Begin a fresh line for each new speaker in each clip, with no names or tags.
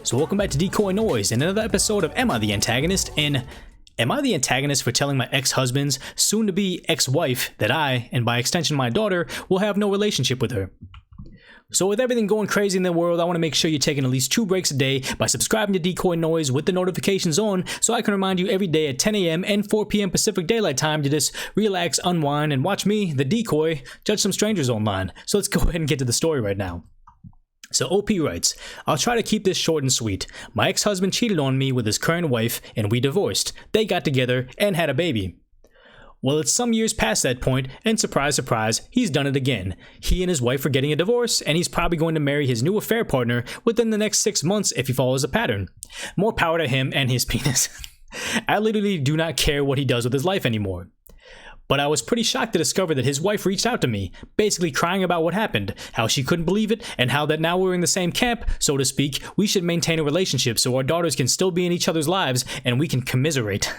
So welcome back to DecoyNoise and another episode of Am I the Antagonist? And am I the antagonist for telling my ex-husband's soon-to-be ex-wife that I, and by extension my daughter, will have no relationship with her? So with everything going crazy in the world, I want to make sure you're taking at least 2 breaks a day by subscribing to DecoyNoise with the notifications on so I can remind you every day at 10 a.m. and 4 p.m. Pacific Daylight Time to just relax, unwind, and watch me, the Decoy, judge some strangers online. So let's go ahead and get to the story right now. So OP writes, I'll try to keep this short and sweet. My ex-husband cheated on me with his current wife and we divorced. They got together and had a baby. Well, it's some years past that point, and surprise, surprise, he's done it again. He and his wife are getting a divorce, and he's probably going to marry his new affair partner within the next 6 months if he follows a pattern. More power to him and his penis. I literally do not care what he does with his life anymore. But I was pretty shocked to discover that his wife reached out to me, basically crying about what happened, how she couldn't believe it, and how that now we're in the same camp, so to speak, we should maintain a relationship so our daughters can still be in each other's lives and we can commiserate.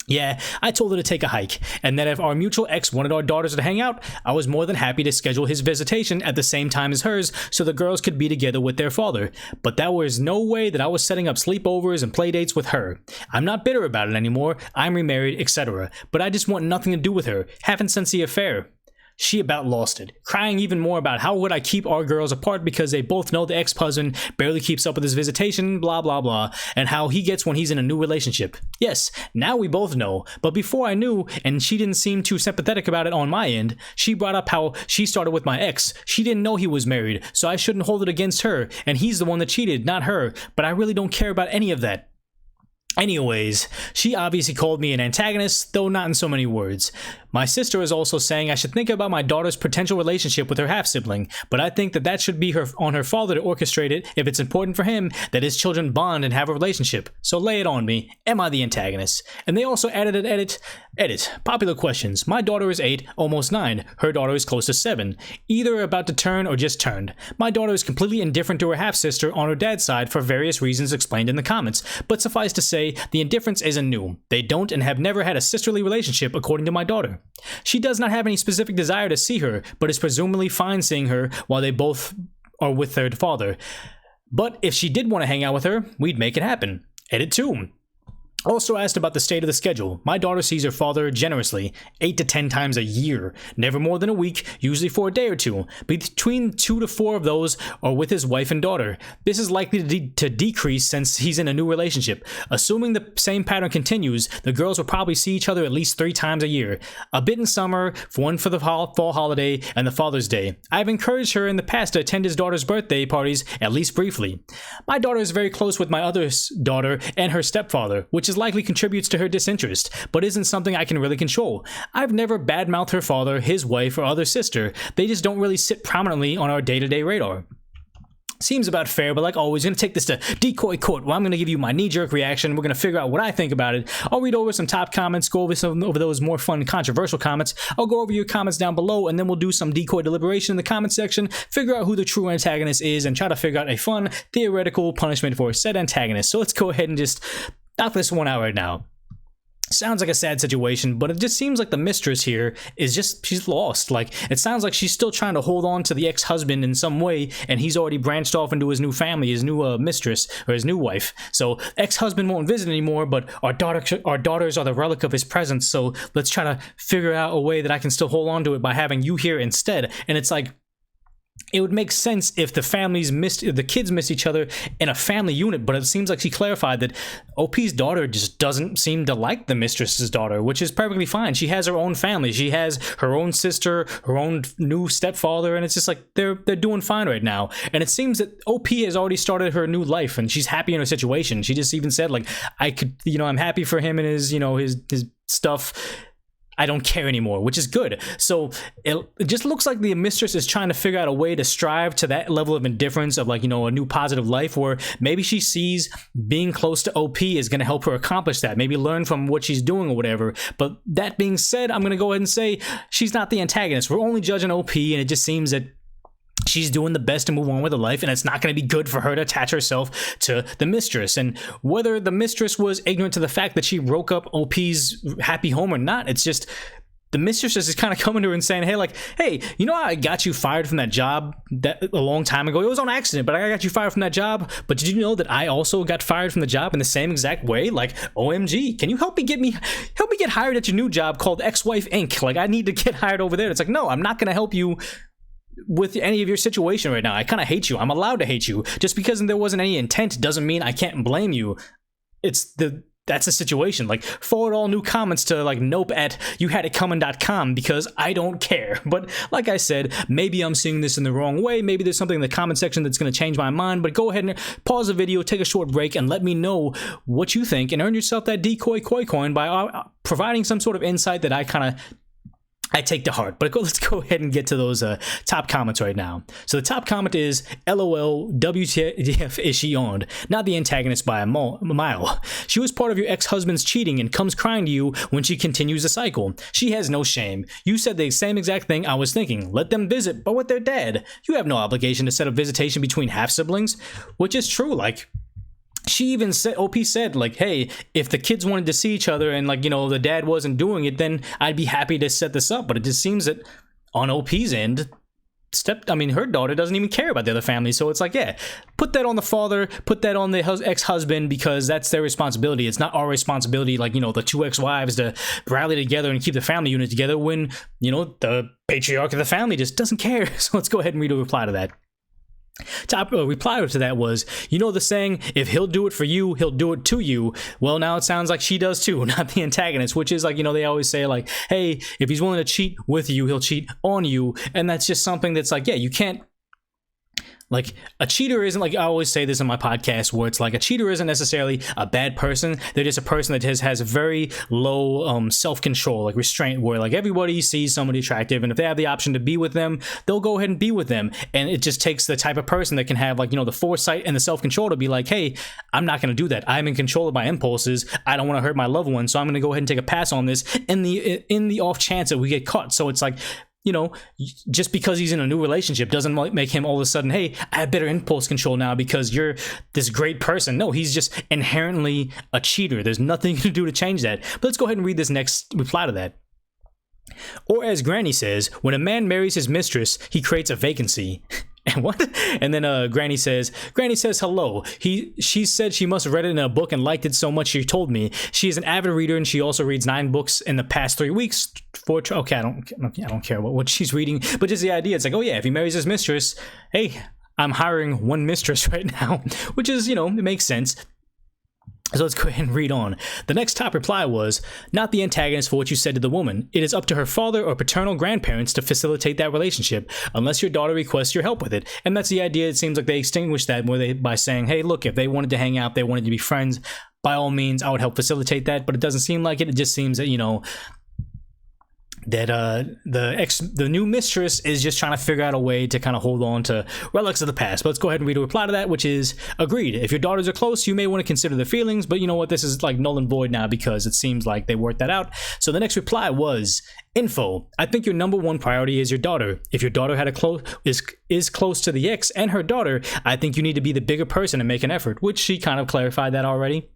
Yeah, I told her to take a hike, and that if our mutual ex wanted our daughters to hang out, I was more than happy to schedule his visitation at the same time as hers so the girls could be together with their father. But that was no way that I was setting up sleepovers and playdates with her. I'm not bitter about it anymore, I'm remarried, etc. But I just want nothing to do with her, haven't since the affair. She about lost it, crying even more about how would I keep our girls apart because they both know the ex-husband barely keeps up with his visitation, blah blah blah, and how he gets when he's in a new relationship. Yes, now we both know, but before I knew, and she didn't seem too sympathetic about it on my end, she brought up how she started with my ex. She didn't know he was married, so I shouldn't hold it against her, and he's the one that cheated, not her, but I really don't care about any of that. Anyways, she obviously called me an antagonist, though not in so many words. My sister is also saying I should think about my daughter's potential relationship with her half-sibling, but I think that should be on her father to orchestrate it if it's important for him that his children bond and have a relationship. So lay it on me, am I the antagonist? And they also added an edit, popular questions. My daughter is 8, almost 9. Her daughter is close to 7. Either about to turn or just turned. My daughter is completely indifferent to her half-sister on her dad's side for various reasons explained in the comments, but suffice to say, the indifference isn't new. They don't and have never had a sisterly relationship according to my daughter. She does not have any specific desire to see her, but is presumably fine seeing her while they both are with their father. But if she did want to hang out with her, we'd make it happen. Edit 2. Also asked about the state of the schedule. My daughter sees her father generously, 8 to 10 times a year, never more than a week, usually for a day or two. Between 2 to 4 of those are with his wife and daughter. This is likely to decrease since he's in a new relationship. Assuming the same pattern continues, the girls will probably see each other at least 3 times a year. A bit in summer, one for the fall holiday, and the Father's Day. I've encouraged her in the past to attend his daughter's birthday parties, at least briefly. My daughter is very close with my other daughter and her stepfather, which is likely contributes to her disinterest, but isn't something I can really control. I've never badmouthed her father, his wife, or other sister. They just don't really sit prominently on our day-to-day radar. Seems about fair, but like always, we're going to take this to Decoy Court, where I'm going to give you my knee-jerk reaction. We're going to figure out what I think about it. I'll read over some top comments, go over those more fun, controversial comments. I'll go over your comments down below, and then we'll do some decoy deliberation in the comment section, figure out who the true antagonist is, and try to figure out a fun, theoretical punishment for said antagonist. So let's go ahead and just knock this one out right now. Sounds like a sad situation, but it just seems like the mistress here is she's lost. Like, it sounds like she's still trying to hold on to the ex-husband in some way, and he's already branched off into his new family, his new mistress, or his new wife. So, ex-husband won't visit anymore, but our daughters are the relic of his presence, so let's try to figure out a way that I can still hold on to it by having you here instead. And it's like, it would make sense if the kids missed each other in a family unit, but it seems like she clarified that OP's daughter just doesn't seem to like the mistress's daughter, which is perfectly fine. She has her own family. She has her own sister, her own new stepfather, and it's just like they're doing fine right now. And it seems that OP has already started her new life, and she's happy in her situation. She just even said, like, I'm happy for him and his stuff. I don't care anymore, which is good. So it just looks like the mistress is trying to figure out a way to strive to that level of indifference of, like, a new positive life, where maybe she sees being close to OP is going to help her accomplish that, maybe learn from what she's doing or whatever. But that being said, I'm going to go ahead and say she's not the antagonist. We're only judging OP, and it just seems that she's doing the best to move on with her life, and it's not going to be good for her to attach herself to the mistress. And whether the mistress was ignorant to the fact that she broke up OP's happy home or not, it's just the mistress is just kind of coming to her and saying, hey, like, hey, you know how I got you fired from that job that a long time ago? It was on accident, but I got you fired from that job. But did you know that I also got fired from the job in the same exact way? Like, OMG, can you help me get hired at your new job called Ex-Wife Inc.? Like, I need to get hired over there. It's like, no, I'm not going to help you with any of your situation right now. I kind of hate you. I'm allowed to hate you. Just because there wasn't any intent doesn't mean I can't blame you. That's the situation. Like, forward all new comments to like nope at youhaditcoming.com because I don't care. But like I said, maybe I'm seeing this in the wrong way. Maybe there's something in the comment section that's going to change my mind. But go ahead and pause the video, take a short break, and let me know what you think and earn yourself that Decoy coin by providing some sort of insight that I take to heart. But let's go ahead and get to those top comments right now. So the top comment is, LOL, WTF is she owned? Not the antagonist by a mile. She was part of your ex-husband's cheating and comes crying to you when she continues the cycle. She has no shame. You said the same exact thing I was thinking. Let them visit, but with their dad. You have no obligation to set up visitation between half-siblings. Which is true, like, she even said, OP said, like, hey, if the kids wanted to see each other and, like, you know, the dad wasn't doing it, then I'd be happy to set this up. But it just seems that on OP's end, her daughter doesn't even care about the other family. So it's like, yeah, put that on the father, put that on the ex-husband, because that's their responsibility. It's not our responsibility, like, you know, the two ex-wives to rally together and keep the family unit together when, you know, the patriarch of the family just doesn't care. So let's go ahead and read a reply to that. Top reply to that was, you know the saying, if he'll do it for you, he'll do it to you. Well, now it sounds like she does too, not the antagonist, which is like, you know, they always say like, hey, if he's willing to cheat with you, he'll cheat on you. And that's just something that's like, yeah, you can't, like, a cheater isn't, like, I always say this in my podcast, where it's like a cheater isn't necessarily a bad person. They're just a person that has very low self-control, like restraint, where like everybody sees somebody attractive, and if they have the option to be with them, they'll go ahead and be with them. And it just takes the type of person that can have, like, you know, the foresight and the self-control to be like, hey, I'm not going to do that. I'm in control of my impulses. I don't want to hurt my loved one, so I'm going to go ahead and take a pass on this in the off chance that we get caught. So it's like, you know, just because he's in a new relationship doesn't make him all of a sudden, hey, I have better impulse control now because you're this great person. No, he's just inherently a cheater. There's nothing you can do to change that. But let's go ahead and read this next reply to that. Or as Granny says, when a man marries his mistress, he creates a vacancy. And what? And then Granny says, hello. She said she must have read it in a book and liked it so much she told me. She is an avid reader and she also reads 9 books in the past 3 weeks. Okay, I don't care what she's reading, but just the idea. It's like, oh yeah, if he marries his mistress, hey, I'm hiring one mistress right now, which is, you know, it makes sense. So let's go ahead and read on. The next top reply was, not the antagonist for what you said to the woman. It is up to her father or paternal grandparents to facilitate that relationship, unless your daughter requests your help with it. And that's the idea. It seems like they extinguished that by saying, hey, look, if they wanted to hang out, they wanted to be friends, by all means, I would help facilitate that. But it doesn't seem like it. It just seems that, you know, that the new mistress is just trying to figure out a way to kind of hold on to relics of the past. But let's go ahead and read a reply to that, which is, agreed. If your daughters are close, you may want to consider their feelings, but you know what, this is like null and void now because it seems like they worked that out. So the next reply was, info. I think your number one priority is your daughter. If your daughter had is close to the ex and her daughter, I think you need to be the bigger person and make an effort, which she kind of clarified that already.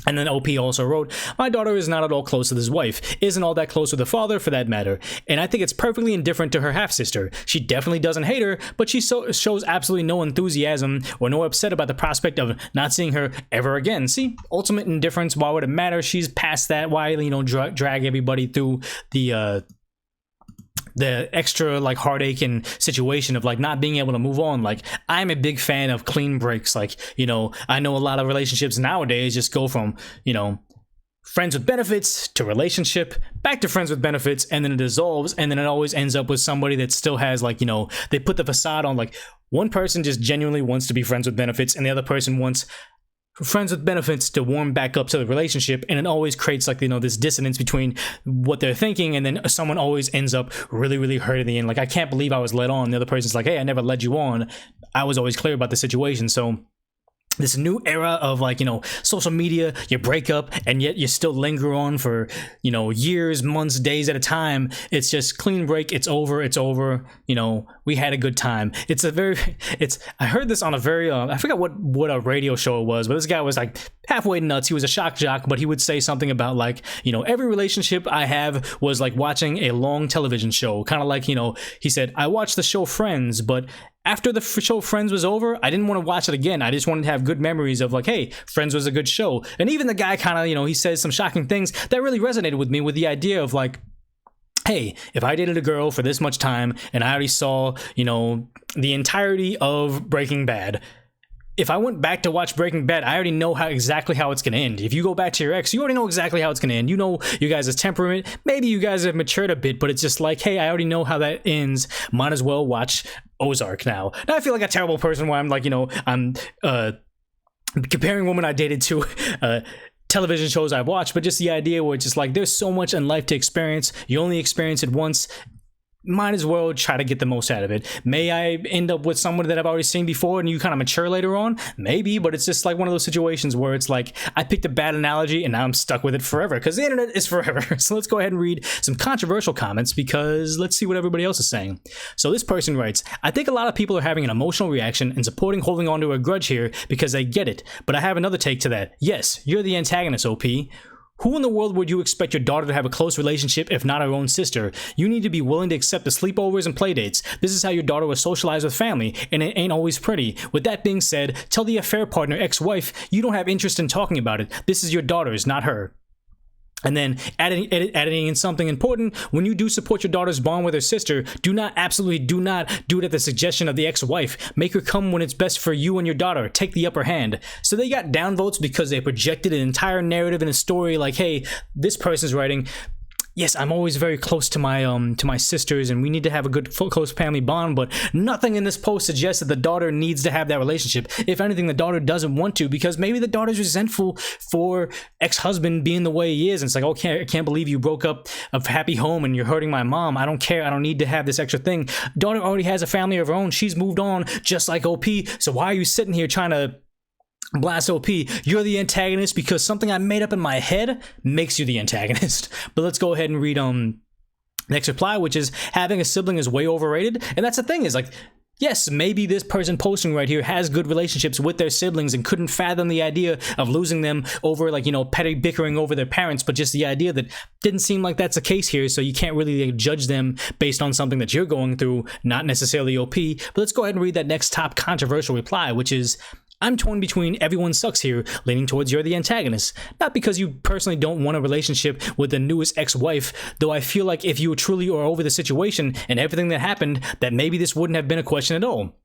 And then OP also wrote, my daughter is not at all close to this wife, isn't all that close with the father for that matter, and I think it's perfectly indifferent to her half-sister. She definitely doesn't hate her, but she shows absolutely no enthusiasm or no upset about the prospect of not seeing her ever again. See, ultimate indifference, why would it matter? She's past that. Why, you know, drag everybody through the extra like heartache and situation of like not being able to move on. Like, I'm a big fan of clean breaks. Like, you know, I know a lot of relationships nowadays just go from, you know, friends with benefits to relationship back to friends with benefits, and then it dissolves, and then it always ends up with somebody that still has, like, you know, they put the facade on. Like, one person just genuinely wants to be friends with benefits and the other person wants friends with benefits to warm back up to the relationship, and it always creates, like, you know, this dissonance between what they're thinking, and then someone always ends up really hurt at the end. Like, I can't believe I was led on. The other person's like, hey, I never led you on. I was always clear about the situation. So this new era of like, you know, social media, you break up and yet you still linger on for, you know, years, months, days at a time. It's just clean break. It's over. You know, we had a good time. I heard this on a very, I forgot what a radio show it was, but this guy was like halfway nuts. He was a shock jock, but he would say something about like, you know, every relationship I have was like watching a long television show. Kind of like, you know, he said, I watched the show Friends, but after the show Friends was over, I didn't want to watch it again. I just wanted to have good memories of like, hey, Friends was a good show. And even the guy kind of, you know, he says some shocking things that really resonated with me, with the idea of like, hey, if I dated a girl for this much time and I already saw, you know, the entirety of Breaking Bad, if I went back to watch Breaking Bad, I already know exactly how it's going to end. If you go back to your ex, you already know exactly how it's going to end. You know you guys' temperament. Maybe you guys have matured a bit, but it's just like, hey, I already know how that ends. Might as well watch Ozark now. Now I feel like a terrible person where I'm like, you know, I'm comparing women I dated to television shows I've watched, but just the idea where it's just like, there's so much in life to experience. You only experience it once. Might as well try to get the most out of it. May I end up with someone that I've already seen before and you kind of mature later on? Maybe, but it's just like one of those situations where it's like, I picked a bad analogy and now I'm stuck with it forever because the internet is forever. So let's go ahead and read some controversial comments because let's see what everybody else is saying. So this person writes, I think a lot of people are having an emotional reaction and supporting holding on to a grudge here because they get it. But I have another take to that. Yes, you're the antagonist, OP. Who in the world would you expect your daughter to have a close relationship if not her own sister? You need to be willing to accept the sleepovers and playdates. This is how your daughter will socialize with family, and it ain't always pretty. With that being said, tell the affair partner, ex-wife, you don't have interest in talking about it. This is your daughter's, not her. And then adding in something important, when you do support your daughter's bond with her sister, absolutely do not do it at the suggestion of the ex-wife. Make her come when it's best for you and your daughter. Take the upper hand. So they got downvotes because they projected an entire narrative in a story like, hey, this person's writing, yes, I'm always very close to my sisters and we need to have a good close family bond, but nothing in this post suggests that the daughter needs to have that relationship. If anything, the daughter doesn't want to because maybe the daughter's resentful for ex-husband being the way he is. And it's like, okay, I can't believe you broke up a happy home and you're hurting my mom. I don't care. I don't need to have this extra thing. Daughter already has a family of her own. She's moved on just like OP. So why are you sitting here trying to blast OP? You're the antagonist because something I made up in my head makes you the antagonist. But let's go ahead and read next reply, which is having a sibling is way overrated. And that's the thing, is like, yes, maybe this person posting right here has good relationships with their siblings and couldn't fathom the idea of losing them over, like, you know, petty bickering over their parents, but just the idea that didn't seem like that's the case here, so you can't really judge them based on something that you're going through, not necessarily OP. But let's go ahead and read that next top controversial reply, which is, I'm torn between everyone sucks here, leaning towards you're the antagonist. Not because you personally don't want a relationship with the newest ex-wife, though I feel like if you truly are over the situation and everything that happened, that maybe this wouldn't have been a question at all.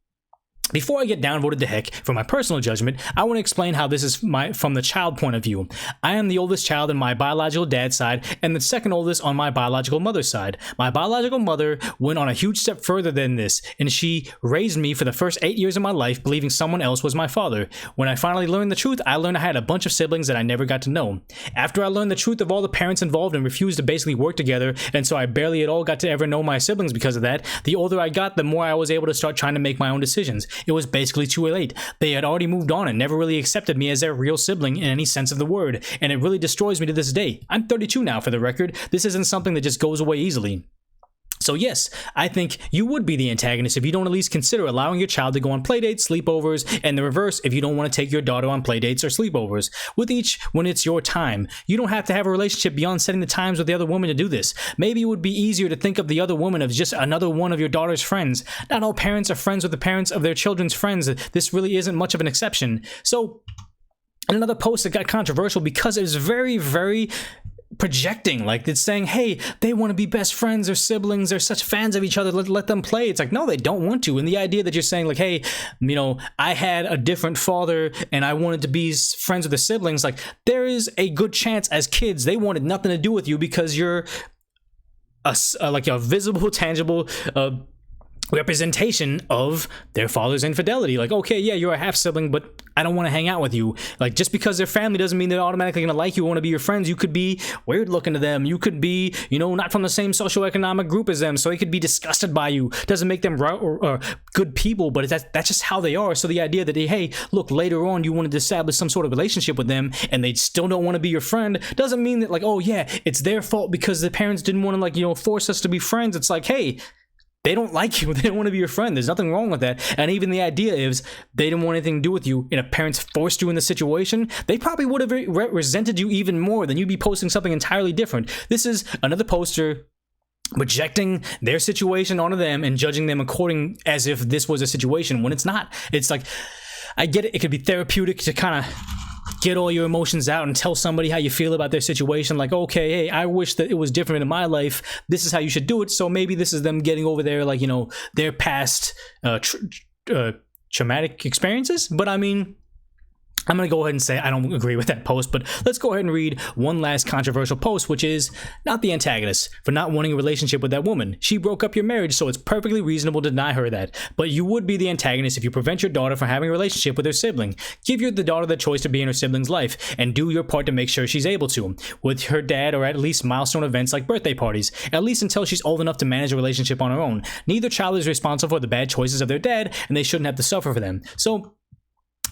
Before I get downvoted to heck for my personal judgment, I want to explain how this is from the child point of view. I am the oldest child on my biological dad's side and the second oldest on my biological mother's side. My biological mother went on a huge step further than this, and she raised me for the first 8 years of my life believing someone else was my father. When I finally learned the truth, I learned I had a bunch of siblings that I never got to know. After I learned the truth of all the parents involved and refused to basically work together, and so I barely at all got to ever know my siblings because of that, the older I got, the more I was able to start trying to make my own decisions. It was basically too late. They had already moved on and never really accepted me as their real sibling in any sense of the word, and it really destroys me to this day. I'm 32 now, for the record. This isn't something that just goes away easily. So yes, I think you would be the antagonist if you don't at least consider allowing your child to go on playdates, sleepovers, and the reverse if you don't want to take your daughter on playdates or sleepovers. With each, when it's your time. You don't have to have a relationship beyond setting the times with the other woman to do this. Maybe it would be easier to think of the other woman as just another one of your daughter's friends. Not all parents are friends with the parents of their children's friends. This really isn't much of an exception. So, another post that got controversial because it was very, very projecting, like it's saying, hey, they want to be best friends or siblings, they're such fans of each other, let them play. It's like, no, they don't want to. And the idea that you're saying like, hey, you know, I had a different father and I wanted to be friends with the siblings, like there is a good chance as kids they wanted nothing to do with you because you're like a visible, tangible representation of their father's infidelity. Like, okay, yeah, you're a half sibling, but I don't want to hang out with you. Like, just because they're family doesn't mean they're automatically gonna like you or want to be your friends. You could be weird looking to them. You could be, you know, not from the same socioeconomic group as them, so they could be disgusted by you. Doesn't make them good people, but that's just how they are. So the idea that, hey, look, later on you wanted to establish some sort of relationship with them and they still don't want to be your friend, doesn't mean that, like, oh yeah, it's their fault because the parents didn't want to, like, you know, force us to be friends. It's like, hey, they don't like you. They don't want to be your friend. There's nothing wrong with that. And even the idea is they didn't want anything to do with you and if parents forced you in the situation, they probably would have resented you even more. Than you'd be posting something entirely different. This is another poster projecting their situation onto them and judging them according as if this was a situation when it's not. It's like, I get it. It could be therapeutic to kind of get all your emotions out and tell somebody how you feel about their situation. Like, okay, hey, I wish that it was different in my life. This is how you should do it. So maybe this is them getting over their, like, you know, their past traumatic experiences. But I mean, I'm going to go ahead and say I don't agree with that post, but let's go ahead and read one last controversial post, which is not the antagonist for not wanting a relationship with that woman. She broke up your marriage, so it's perfectly reasonable to deny her that. But you would be the antagonist if you prevent your daughter from having a relationship with her sibling. Give the daughter the choice to be in her sibling's life and do your part to make sure she's able to, with her dad, or at least milestone events like birthday parties, at least until she's old enough to manage a relationship on her own. Neither child is responsible for the bad choices of their dad, and they shouldn't have to suffer for them. So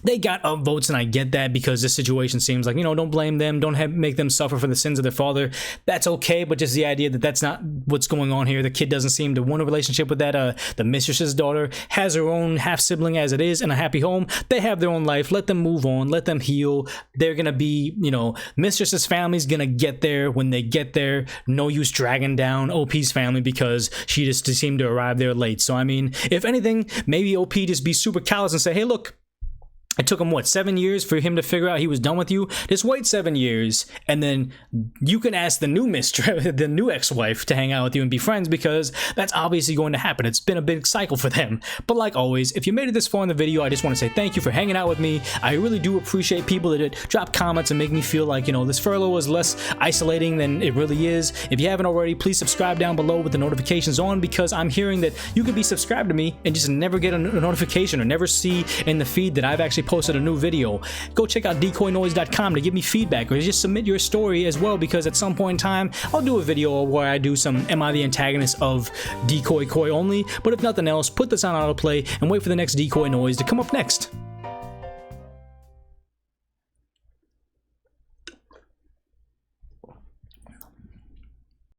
they got upvotes, and I get that, because this situation seems like, you know, don't blame them, don't make them suffer for the sins of their father. That's okay, but just the idea that that's not what's going on here. The kid doesn't seem to want a relationship with that. The mistress's daughter has her own half sibling as it is in a happy home. They have their own life. Let them move on. Let them heal. They're gonna be, you know, mistress's family's gonna get there when they get there. No use dragging down OP's family because she just seemed to arrive there late. So I mean, if anything, maybe OP just be super callous and say, hey, look, it took him, what, 7 years for him to figure out he was done with you? Just wait 7 years, and then you can ask the new mistress, the new ex-wife, to hang out with you and be friends, because that's obviously going to happen. It's been a big cycle for them. But like always, if you made it this far in the video, I just want to say thank you for hanging out with me. I really do appreciate people that drop comments and make me feel like, you know, this furlough was less isolating than it really is. If you haven't already, please subscribe down below with the notifications on, because I'm hearing that you could be subscribed to me and just never get a notification or never see in the feed that I've actually posted a new video. Go check out DecoyNoise.com to give me feedback, or just submit your story as well, because at some point in time I'll do a video where I do some Am I the Antagonist of Decoy Court only. But if nothing else, put this on autoplay and wait for the next Decoy Noise to come up next.